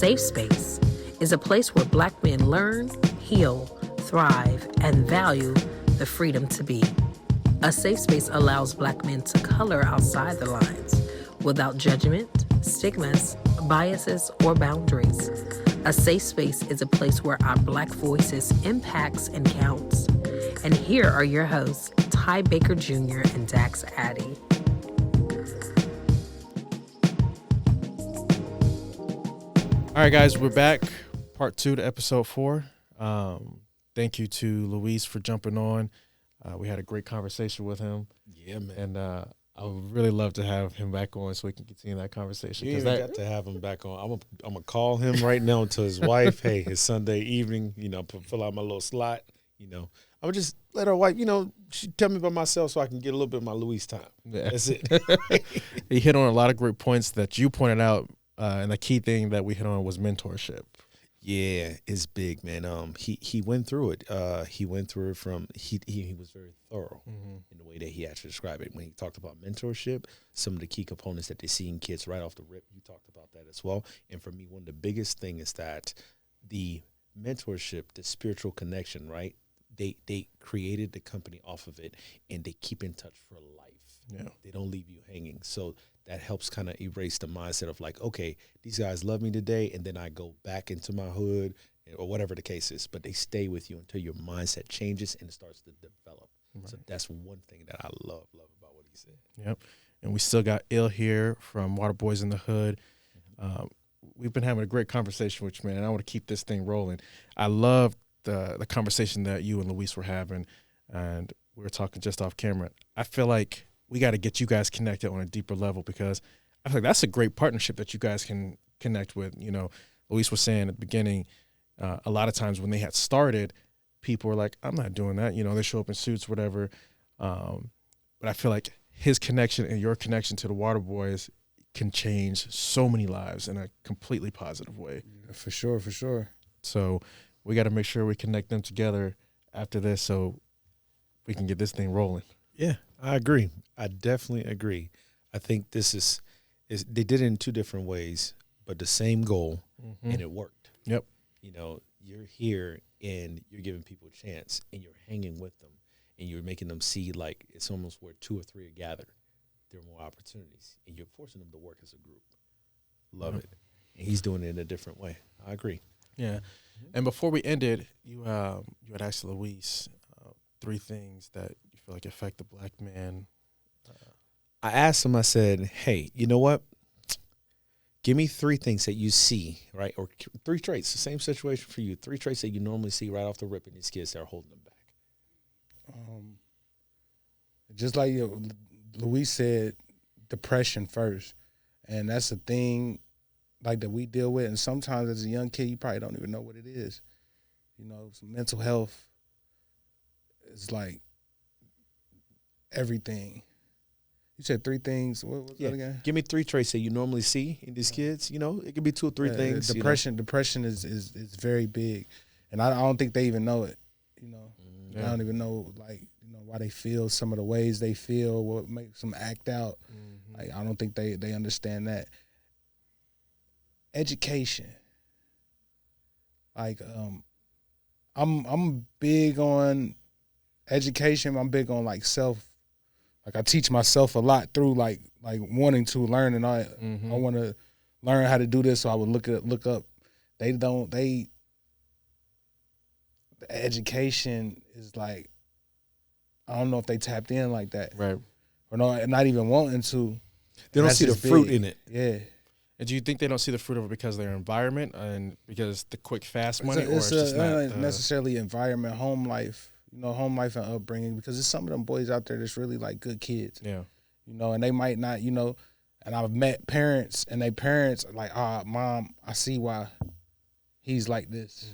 safe space is a place where Black men learn, heal, thrive, and value the freedom to be. A safe space allows Black men to color outside the lines without judgment, stigmas, biases, or boundaries. A safe space is a place where our Black voices impacts and counts. And here are your hosts, Ty Baker Jr. and Dax Addy. All right, guys, we're back. Part 2 to episode 4. Thank you to Luis for jumping on. We had a great conversation with him. Yeah, man. And I would really love to have him back on so we can continue that conversation. You even got to have him back on. I'm going to call him right now to his wife. Hey, his Sunday evening, fill out my little slot. I'm going to just let our wife, she tell me about myself so I can get a little bit of my Luis time. Yeah. That's it. He hit on a lot of great points that you pointed out. And the key thing that we hit on was mentorship. Yeah, it's big, man. He went through it. He went through it from he was very thorough in the way that he actually described it. When he talked about mentorship, some of the key components that they see in kids right off the rip, you talked about that as well. And for me, one of the biggest thing is that the mentorship, the spiritual connection, right? They created the company off of it, and they keep in touch for life. Yeah, they don't leave you hanging. So that helps kind of erase the mindset of like, okay, these guys love me today, and then I go back into my hood or whatever the case is. But they stay with you until your mindset changes and it starts to develop. Right. So that's one thing that I love about what he said. Yep. And we still got Il here from Waterboyz In the Hood. We've been having a great conversation with you, man, and I want to keep this thing rolling. I love the conversation that you and Luis were having, and we were talking just off camera. I feel like we got to get you guys connected on a deeper level because I feel like that's a great partnership that you guys can connect with. Luis was saying at the beginning, a lot of times when they had started, people were like, I'm not doing that. They show up in suits, whatever. But I feel like his connection and your connection to the Waterboyz can change so many lives in a completely positive way. Yeah, for sure. So we got to make sure we connect them together after this so we can get this thing rolling. Yeah, I agree. I definitely agree. I think this is they did it in two different ways, but the same goal, and it worked. Yep. You're here and you're giving people a chance, and you're hanging with them, and you're making them see like it's almost where 2 or 3 are gathered. There are more opportunities, and you're forcing them to work as a group. Love it. And he's doing it in a different way. I agree. Yeah. And before we ended, you had asked Luis 3 things that you feel like affect the Black man. I asked him, I said, hey, you know what? Give me 3 things that you see, right? Or 3 traits, the same situation for you. 3 traits that you normally see right off the rip in these kids that are holding them back. Just like Luis said, depression first. And that's a thing like that we deal with. And sometimes as a young kid, you probably don't even know what it is. Some mental health is like everything. You said 3 things. What was that again? Give me 3 traits that you normally see in these kids. It could be 2 or 3 things. Depression is very big, and I don't think they even know it. I don't even know why they feel some of the ways they feel, what makes them act out. Like I don't think they understand that. Education. Like I'm big on education. I'm big on self. I teach myself a lot through like wanting to learn, and I want to learn how to do this. So I would look up. The education is like, I don't know if they tapped in like that, right? Or no, not even wanting to. They don't see the fruit in it. Yeah. And do you think they don't see the fruit of it because of their environment and because the quick, fast money, or it's just not necessarily environment, home life? Home life and upbringing, because there's some of them boys out there that's really like good kids. Yeah. And they might not, and I've met parents and they parents are like, mom, I see why he's like this.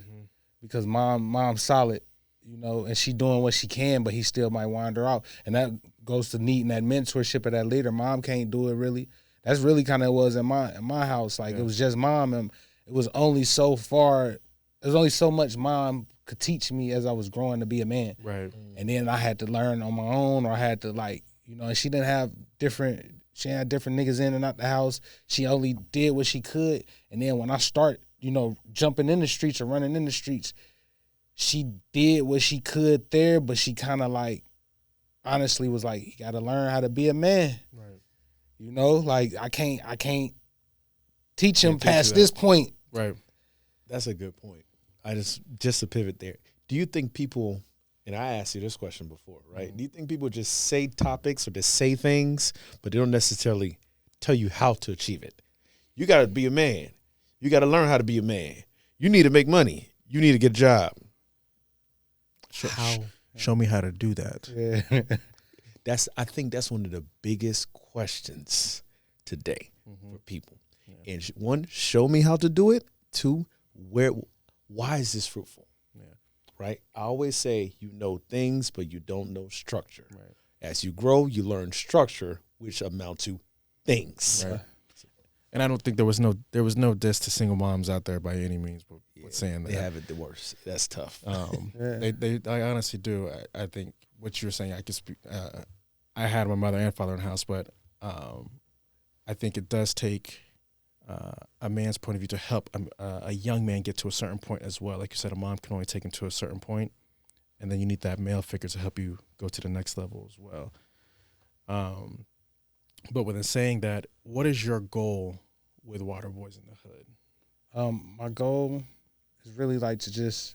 Because mom's solid, and she doing what she can, but he still might wander out. And that goes to needing that mentorship of that leader. Mom can't do it really. That's really kind of was in my house. Like it was just mom, and it was only so far, there's only so much mom could teach me as I was growing to be a man. Right. And then I had to learn on my own, or I had to and she didn't have she had different niggas in and out the house. She only did what she could. And then when I start jumping in the streets or running in the streets. She did what she could there, but she kind of like honestly was like, you got to learn how to be a man. Right. Like I can't teach him Can't teach past you this that. point. Right. That's a good point. I just to pivot there. Do you think people, and I asked you this question before, right? Do you think people just say topics or just say things, but they don't necessarily tell you how to achieve it? You got to be a man. You got to learn how to be a man. You need to make money. You need to get a job. Show me how to do that. Yeah. I think that's one of the biggest questions today for people. Yeah. And one, show me how to do it. Two, why is this fruitful? Yeah. Right? I always say you know things, but you don't know structure. Right. As you grow, you learn structure, which amount to things. Right. And I don't think there was no diss to single moms out there by any means, but saying that They have it the worst. That's tough. I honestly do. I think what you're saying, I could speak. I had my mother and father in the house, but I think it does take a man's point of view to help a young man get to a certain point as well. Like you said, a mom can only take him to a certain point, and then you need that male figure to help you go to the next level as well. But within saying that, what is your goal with Waterboyz in the Hood? My goal is really like to just,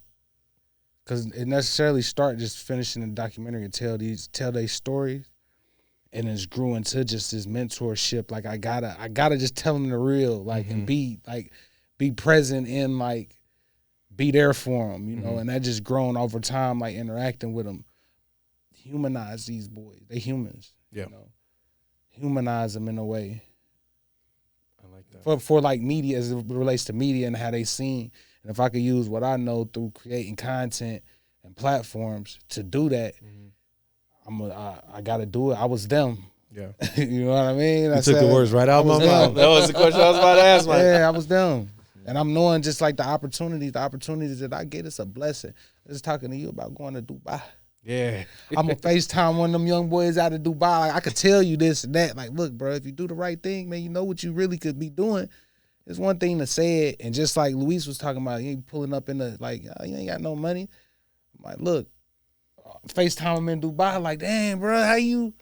because it necessarily start just finishing the documentary and tell their stories, and it's grew into just this mentorship. Like I gotta just tell them the real, like, and be present and like be there for them, and that just grown over time, like interacting with them. Humanize these boys. They humans. Yeah. Humanize them in a way. I like that. For like media, as it relates to media and how they seen. And if I could use what I know through creating content and platforms to do that, I got to do it. I was them. Yeah. You know what I mean? You took the words right out of my mouth. That was the question I was about to ask, Mike. Yeah, I was them. And I'm knowing just like the opportunities that I get, it's a blessing. I was talking to you about going to Dubai. Yeah. I'm going to FaceTime one of them young boys out of Dubai. Like, I could tell you this and that. Like, look, bro, if you do the right thing, man, you know what you really could be doing. It's one thing to say it. And just like Luis was talking about, you ain't pulling up in the, like, oh, you ain't got no money. I'm like, look, FaceTime him in Dubai. Like, damn, bro, I'm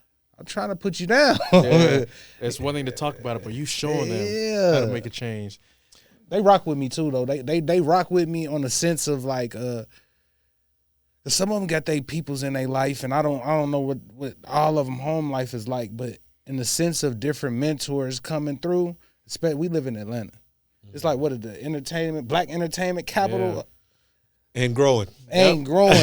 trying to put you down. Yeah. It's one thing to talk about it, but you showing them how to make a change. They rock with me too, though. They rock with me on the sense of like, some of them got their peoples in their life, and I don't know what all of them home life is like, but in the sense of different mentors coming through, especially we live in Atlanta. It's like, what is the black entertainment capital? And growing. And growing.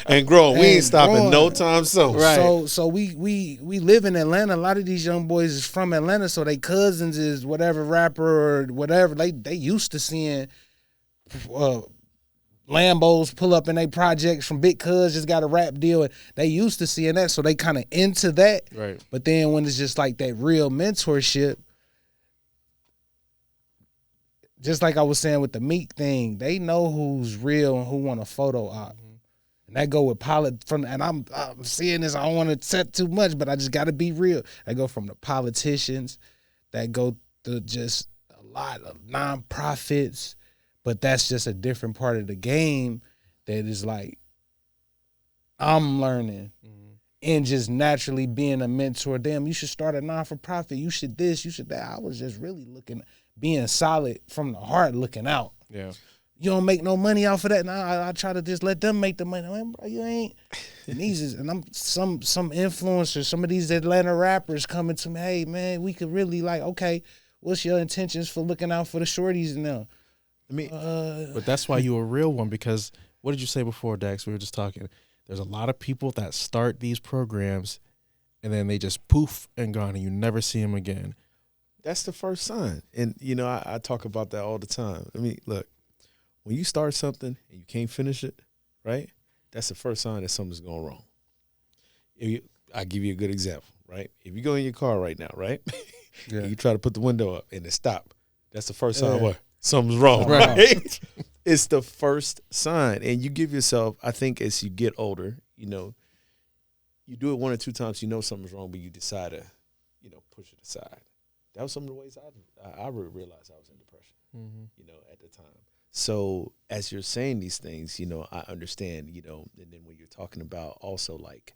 And growing. We ain't stopping no time soon. Right. So we live in Atlanta. A lot of these young boys is from Atlanta, so they cousins is whatever rapper or whatever. They used to seeing Lambos pull up in their projects from Big Cuz just got a rap deal. They used to seeing that, so they kind of into that. Right. But then when it's just like that real mentorship, just like I was saying with the Meek thing, they know who's real and who want a photo op. And that go with and I'm seeing this, I don't want to set too much, but I just got to be real. That go from the politicians, that go to just a lot of nonprofits, but that's just a different part of the game that is like, I'm learning and just naturally being a mentor. Damn, you should start a non-for-profit. You should this, you should that. I was just really being solid from the heart, looking out. Yeah. You don't make no money off of that. Nah, I try to just let them make the money. Man, bro, you ain't. And I'm some influencers, some of these Atlanta rappers coming to me, hey man, we could really like, okay, what's your intentions for looking out for the shorties now? But that's why you a real one, because what did you say before, Dax? We were just talking. There's a lot of people that start these programs and then they just poof and gone and you never see them again. That's the first sign. And, I talk about that all the time. I mean, look, when you start something and you can't finish it, right, that's the first sign that something's going wrong. I'll give you a good example, right? If you go in your car right now, right, and you try to put the window up and it stop, that's the first sign what? Something's wrong, right? It's the first sign. And you give yourself, I think as you get older, you do it one or two times, something's wrong, but you decide to, push it aside. That was some of the ways I realized I was in depression. you know, at the time. So as you're saying these things, you know, I understand, you know, and then when you're talking about also like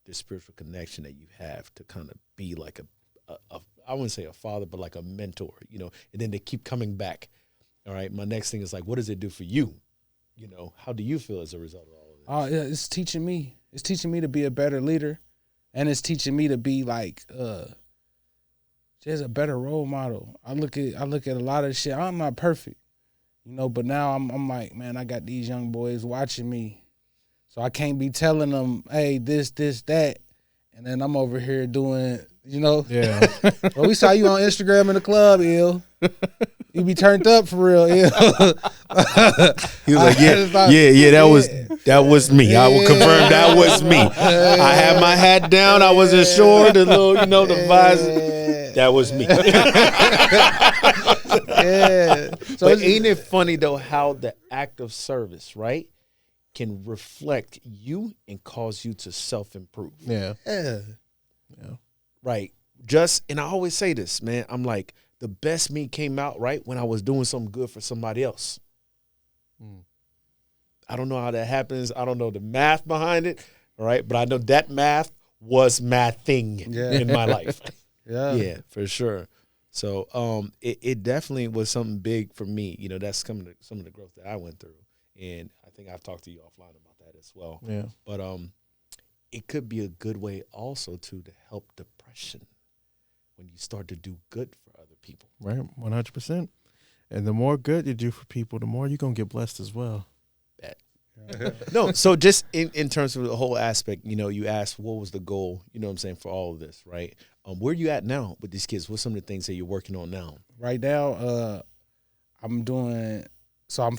the spiritual connection that you have to kind of be like I wouldn't say a father, but like a mentor, you know, and then they keep coming back. All right. My next thing is like, what does it do for you? You know, how do you feel as a result of all of this? Yeah, it's teaching me. It's teaching me to be a better leader, and it's teaching me to be like just a better role model. I look at a lot of shit. I'm not perfect, you know, but now I'm like, man, I got these young boys watching me, so I can't be telling them, hey, this, that, and then I'm over here doing, you know. Yeah. Well, we saw you on Instagram in the club, Ill. You be turned up for real, Ill. He was like, yeah, that was me. I will confirm that was me. I had my hat down. I wasn't sure. The little, you know, the visor. That was me. Yeah. So but ain't it funny though how the act of service, right, can reflect you and cause you to self-improve. Yeah. Yeah. Right. And I always say this, man. I'm like, the best me came out, right, when I was doing something good for somebody else. I don't know how that happens. I don't know the math behind it, all right? But I know that math was mathing in my life. Yeah, for sure. So it definitely was something big for me. You know, that's some of the growth that I went through. And I think I've talked to you offline about that as well. Yeah. But it could be a good way also, to help depression when you start to do good for other people. Right, 100%. And the more good you do for people, the more you're going to get blessed as well. No, so just in terms of the whole aspect, you know, you asked what was the goal, you know what I'm saying, for all of this, right? Where are you at now with these kids? What's some of the things that you're working on now? Right now, I'm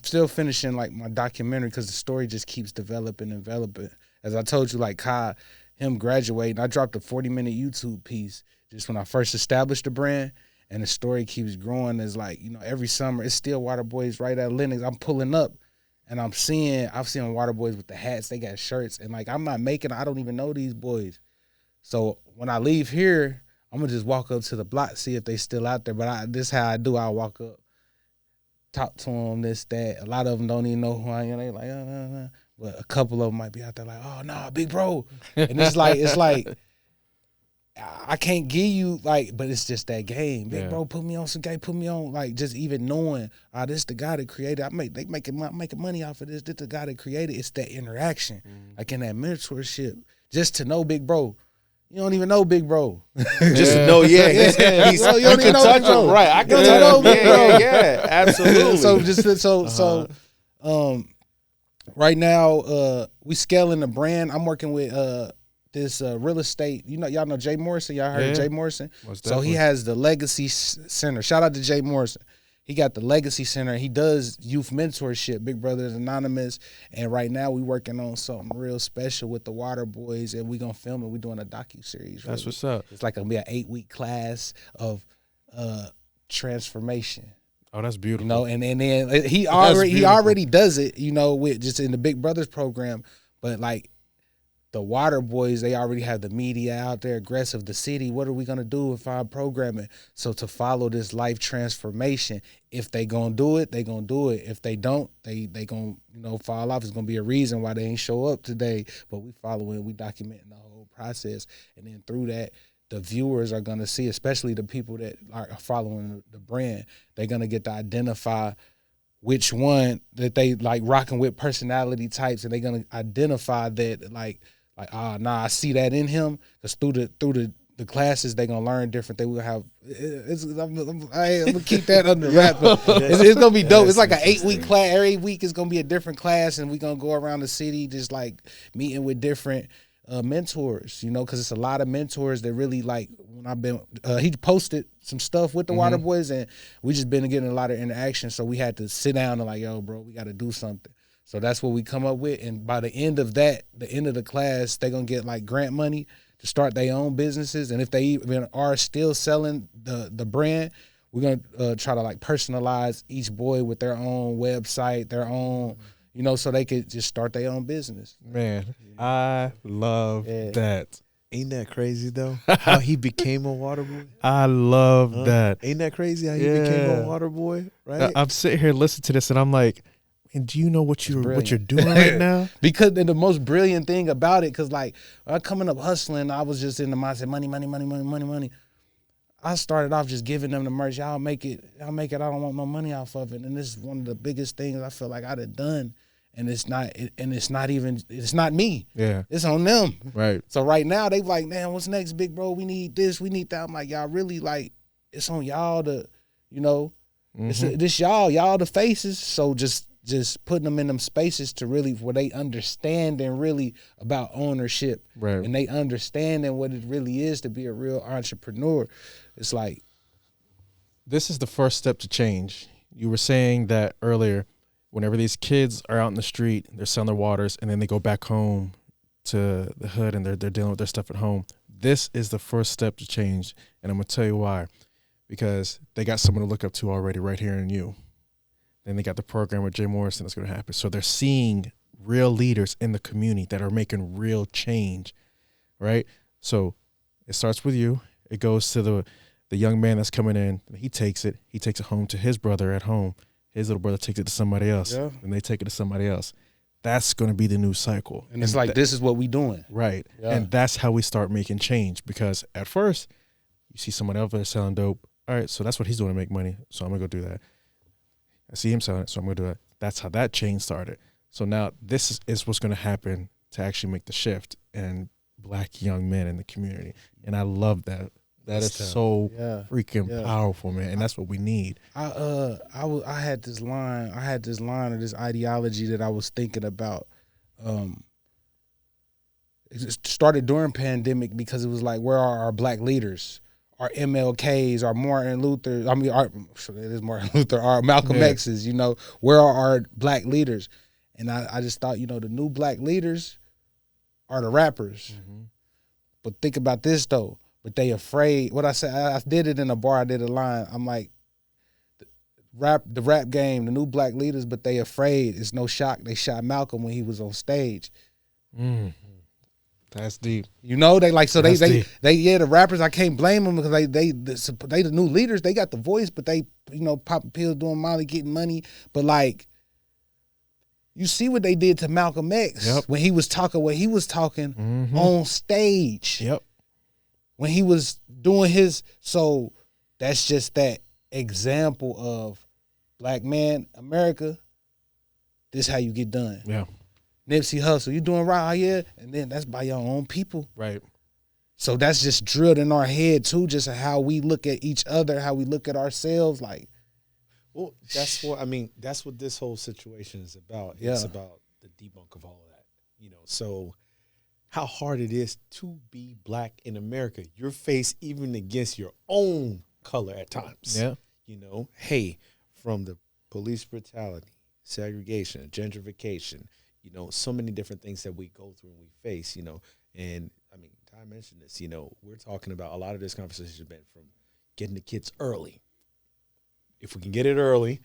still finishing like my documentary because the story just keeps developing and developing. As I told you, like Kai, him graduating, I dropped a 40-minute YouTube piece just when I first established the brand, and the story keeps growing. As like, you know, every summer it's still Waterboyz right at Lennox. I'm pulling up and I've seen Waterboyz with the hats, they got shirts, and like I don't even know these boys. So when I leave here, I'm gonna just walk up to the block, see if they still out there. But this is how I do. I'll walk up, talk to them, this, that. A lot of them don't even know who I am. They like, but a couple of them might be out there like, oh no, big bro. And it's like I can't give you like, but it's just that game. Big bro, put me on some game, put me on, like, just even knowing, this the guy that created, they making money off of this. This the guy that created. It's that interaction, like in that mentorship. Just to know big bro. You don't even know big bro. Just to know, you can touch him, right? I can know big bro. Yeah, absolutely. Right now, we scaling the brand. I'm working with this real estate. You know, y'all know Jay Morrison. Y'all heard of Jay Morrison? So he has the Legacy Center. Shout out to Jay Morrison. He got the Legacy Center. He does youth mentorship, Big Brothers Anonymous. And right now we working on something real special with the Waterboyz, and we gonna film it. We doing a docuseries. That's what's up. It's like gonna be an 8-week class of transformation. Oh, that's beautiful. You know, and then he already does it, you know, with just in the Big Brothers program. But like the Waterboyz, they already have the media out there, aggressive, the city. What are we gonna do with our programming? So to follow this life transformation, if they gonna do it, they gonna do it. If they don't, they gonna, you know, fall off. It's gonna be a reason why they ain't show up today. But we following, we documenting the whole process, and then through that, the viewers are gonna see, especially the people that are following the brand, they're gonna get to identify which one that they like rocking with personality types, and they're gonna identify that I see that in him, because through the classes they're gonna learn different. They will have. I'm gonna keep that under wrap. It's gonna be dope. It's like an 8-week class. Every week is gonna be a different class, and we're gonna go around the city just like meeting with different mentors. You know, because it's a lot of mentors that really like. When I've been, he posted some stuff with the Waterboyz, and we just been getting a lot of interaction. So we had to sit down and like, yo, bro, we got to do something. So that's what we come up with. And by the end of the class, they're going to get like grant money to start their own businesses. And if they even are still selling the brand, we're going to try to like personalize each boy with their own website, their own, you know, so they could just start their own business. Man, I love that. Ain't that crazy though? How he became a water boy? I love that. Ain't that crazy how he became a water boy? Right? I'm sitting here listening to this, and I'm like, "And do you know what you're doing right now?" Because the most brilliant thing about it, because like when I coming up hustling, I was just in the mindset, money, money, money, money, money, money. I started off just giving them the merch. Y'all make it. I don't want no money off of it. And this is one of the biggest things I feel like I'd have done. And it's not me. Yeah. It's on them. Right. So right now they like, man, what's next, big bro? We need this, we need that. I'm like, y'all really like, it's on y'all to, this y'all the faces. So just putting them in them spaces to really, where they understand and really about ownership. Right. And they understanding what it really is to be a real entrepreneur. It's like, this is the first step to change. You were saying that earlier. Whenever these kids are out in the street, they're selling their waters, and then they go back home to the hood and they're dealing with their stuff at home. This is the first step to change, and I'm going to tell you why. Because they got someone to look up to already right here in you. Then they got the program with Jay Morrison that's going to happen. So they're seeing real leaders in the community that are making real change, right? So it starts with you. It goes to the young man that's coming in. He takes it home to his brother at home. His little brother takes it to somebody else, and they take it to somebody else. That's going to be the new cycle. And it's like, this is what we doing. Right. Yeah. And that's how we start making change, because at first you see someone else that's selling dope. All right, so that's what he's doing to make money, so I'm going to go do that. I see him selling it, so I'm going to do that. That's how that change started. So now this is what's going to happen to actually make the shift and black young men in the community. And I love that. That is so freaking powerful, man, and that's what we need. I had this line or this ideology that I was thinking about. It started during pandemic, because it was like, where are our black leaders? Our MLKs, our Martin Luther, it is Martin Luther, our Malcolm X's, where are our black leaders? And I just thought, the new black leaders are the rappers. Mm-hmm. But think about this though. But they afraid. What I said, I did it in a bar. I did a line. I'm like, the rap game, the new black leaders, but they afraid. It's no shock. They shot Malcolm when he was on stage. That's deep. They like, so the rappers, I can't blame them, because they the new leaders. They got the voice, but they popping pills, doing Molly, getting money. But like, you see what they did to Malcolm X when he was talking on stage. Yep. When he was doing his, so that's just that example of black man, America, this how you get done. Yeah. Nipsey Hussle, you doing right here? And then that's by your own people. Right. So that's just drilled in our head too, just how we look at each other, how we look at ourselves. Like, well, that's what this whole situation is about. Yeah. It's about the debunk of all of that. So how hard it is to be black in America. You're faced even against your own color at times. Yeah. Hey, from the police brutality, segregation, gentrification, so many different things that we go through and we face, and I mean, Ty mentioned this, we're talking about a lot of this conversation has been from getting the kids early. If we can get it early,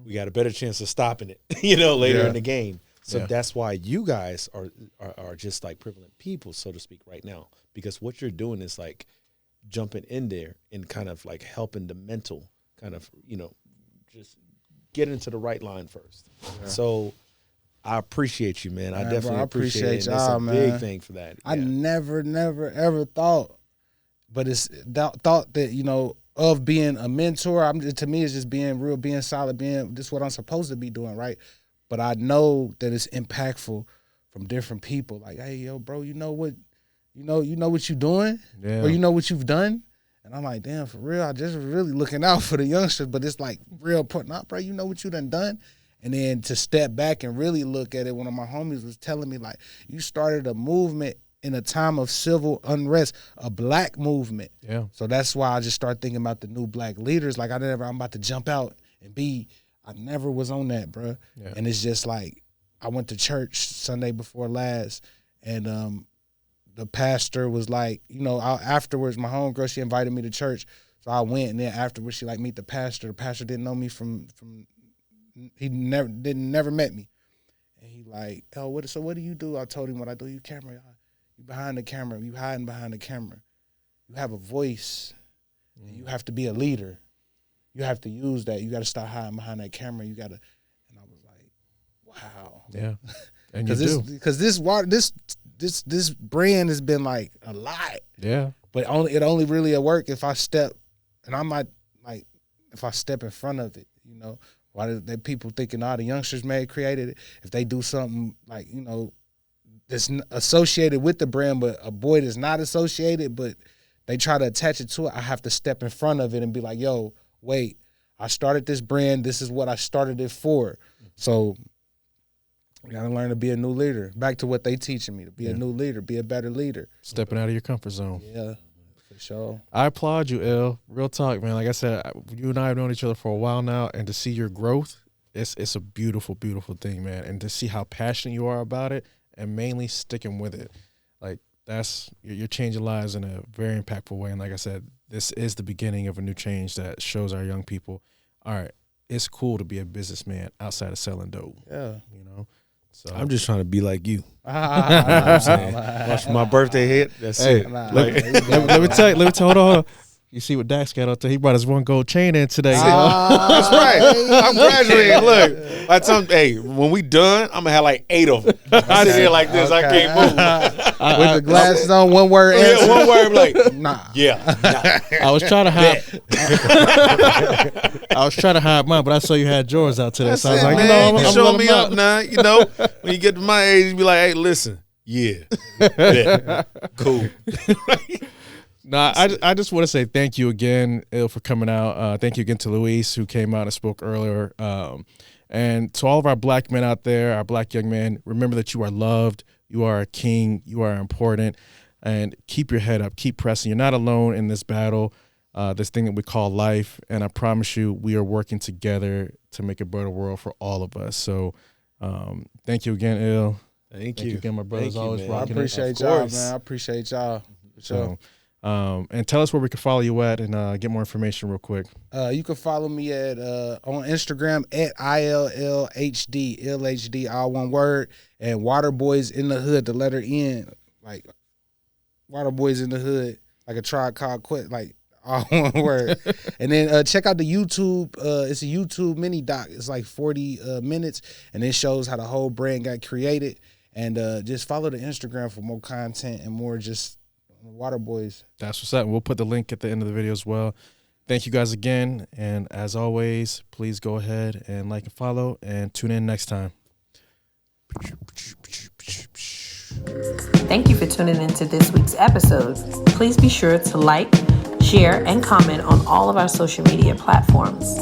we got a better chance of stopping it, later in the game. So that's why you guys are just like prevalent people, so to speak, right now, because what you're doing is like jumping in there and kind of like helping the mental kind of, just get into the right line first. Yeah. So I appreciate you, man. I definitely appreciate it. y'all, man. That's a big thing for that. I never, ever thought, but it's thought that, of being a mentor. To me, it's just being real, being solid, this is what I'm supposed to be doing, right? But I know that it's impactful from different people. Like, hey, yo, bro, you know what you're doing? Yeah. Or you know what you've done? And I'm like, damn, for real, I just was really looking out for the youngsters, but it's like real important. Nah, bro, you know what you done? And then to step back and really look at it, one of my homies was telling me, like, you started a movement in a time of civil unrest, a black movement. Yeah. So that's why I just started thinking about the new black leaders. Like, I'm about to jump out and I never was on that, bro. Yeah. And it's just like, I went to church Sunday before last, and the pastor was like, afterwards, my homegirl, she invited me to church. So I went, and then afterwards, she like, meet the pastor. The pastor didn't know me he never met me. And he like, oh, what do you do? I told him what I do. You You behind the camera. You hiding behind the camera. You have a voice. And you have to be a leader. You have to use that. You got to start hiding behind that camera. You got to. And I was like, wow. Yeah. And you do. Because this brand has been like a lot. Yeah. But it only really work if I step, and I might like if I step in front of it. You know, why do they people thinking all the youngsters may have created it? If they do something like that's associated with the brand, but a boy that's not associated, but they try to attach it to it, I have to step in front of it and be like, yo, wait, I started this brand. This is what I started it for. So we got to learn to be a new leader. Back to what they teaching me, to be a new leader, be a better leader. Stepping out of your comfort zone. Yeah, for sure. I applaud you, Il. Real talk, man. Like I said, you and I have known each other for a while now, and to see your growth, it's a beautiful, beautiful thing, man. And to see how passionate you are about it and mainly sticking with it. Like, you're changing lives in a very impactful way. And like I said, this is the beginning of a new change that shows our young people, all right, it's cool to be a businessman outside of selling dope. Yeah. So I'm just trying to be like you. Nah, Watch my birthday hit. That's it. let me tell you, hold on. You see what Dax got out there? He brought his 1 gold chain in today. That's right. I'm graduating. Look, by the time, when we done, I'm gonna have like 8 of them. I sit here like this. I can't move. with the glasses on, one word answer. One word, like Nah. yeah. Nah. I was trying to hide. I was trying to hide mine, but I saw you had yours out today. So I was like, man, I'm show letting me them up now. When you get to my age, you be like, hey, listen, yeah, cool. Nah, I just want to say thank you again, Il, for coming out. Thank you again to Luis, who came out and spoke earlier. And to all of our black men out there, our black young men, remember that you are loved, you are a king, you are important, and keep your head up, keep pressing. You're not alone in this battle, this thing that we call life, and I promise you we are working together to make a better world for all of us. So thank you again, Il. Thank you again, my brothers. Always man. rocking I it. appreciate y'all, man. I appreciate y'all. So, and tell us where we can follow you at and get more information real quick. You can follow me at on Instagram at ILLHD, LHD, all one word, and Waterboyz In the Hood, the letter N, like Waterboyz In the Hood, like a Tribe Called Quest, like all one word. And then check out the YouTube. It's a YouTube mini doc. It's like 40 minutes, and it shows how the whole brand got created. And just follow the Instagram for more content and more just Waterboyz. That's what's up. We'll put the link at the end of the video as well. Thank you guys again. And as always, please go ahead and like and follow and tune in next time. Thank you for tuning into this week's episode. Please be sure to like, share, and comment on all of our social media platforms.